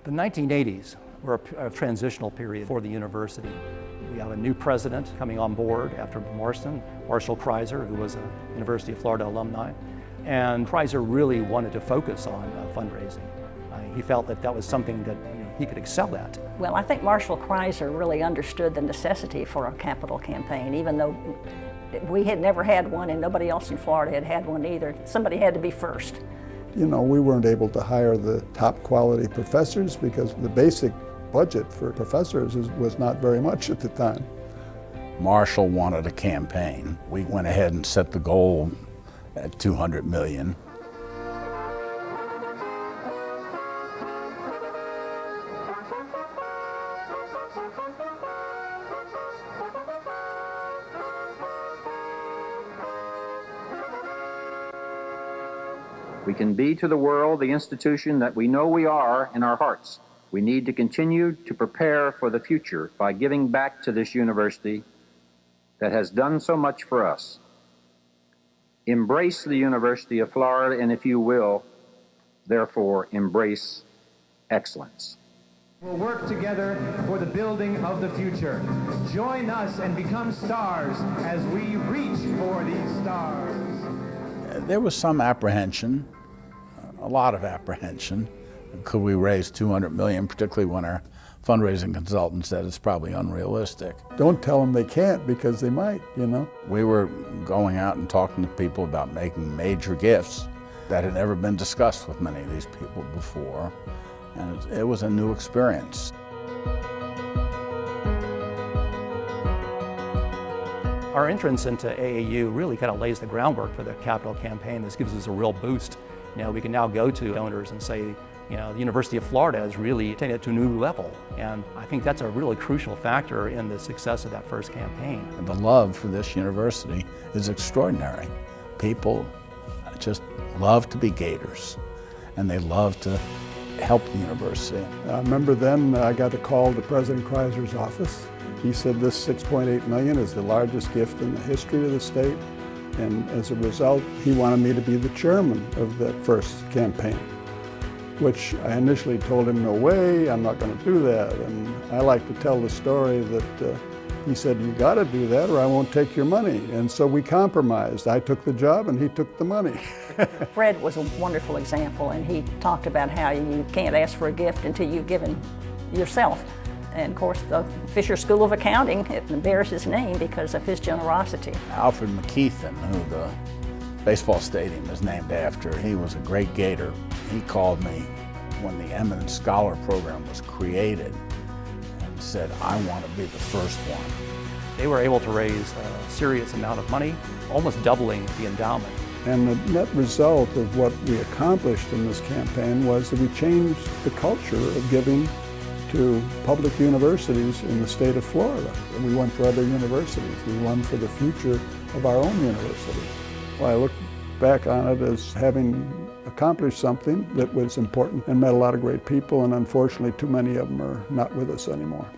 The 1980s were a transitional period for the university. We have a new president coming on board after Marshall Kreiser, who was a University of Florida alumni. And Kreiser really wanted to focus on fundraising. He felt that that was something that he could excel at. Well, I think Marshall Kreiser really understood the necessity for a capital campaign, even though we had never had one and nobody else in Florida had had one either. Somebody had to be first. You know, we weren't able to hire the top quality professors because the basic budget for professors was not very much at the time. Marshall wanted a campaign. We went ahead and set the goal at $200 million. We can be to the world the institution that we know we are in our hearts. We need to continue to prepare for the future by giving back to this university that has done so much for us. Embrace the University of Florida, and if you will, therefore embrace excellence. We'll work together for the building of the future. Join us and become stars as we reach for these stars. There was some apprehension, a lot of apprehension. Could we raise $200 million, particularly when our fundraising consultant said it's probably unrealistic. Don't tell them they can't, because they might, you know. We were going out and talking to people about making major gifts that had never been discussed with many of these people before, and it was a new experience. Our entrance into AAU really kind of lays the groundwork for the capital campaign. This gives us a real boost. You know, we can now go to donors and say, you know, the University of Florida has really taken it to a new level. And I think that's a really crucial factor in the success of that first campaign. The love for this university is extraordinary. People just love to be Gators, and they love to help the university. I remember then I got a call to President Kreiser's office. He said this $6.8 million is the largest gift in the history of the state. And as a result, he wanted me to be the chairman of that first campaign, which I initially told him, no way, I'm not going to do that. And I like to tell the story that he said, you got to do that or I won't take your money. And so we compromised. I took the job and he took the money. Fred was a wonderful example, and he talked about how you can't ask for a gift until you've given yourself. And of course, the Fisher School of Accounting, it bears his name because of his generosity. Alfred McKethan, who the baseball stadium is named after, he was a great Gator. He called me when the Eminent Scholar Program was created and said, I want to be the first one. They were able to raise a serious amount of money, almost doubling the endowment. And the net result of what we accomplished in this campaign was that we changed the culture of giving to public universities in the state of Florida. And we won for other universities. We won for the future of our own university. Well, I look back on it as having accomplished something that was important and met a lot of great people, and unfortunately too many of them are not with us anymore.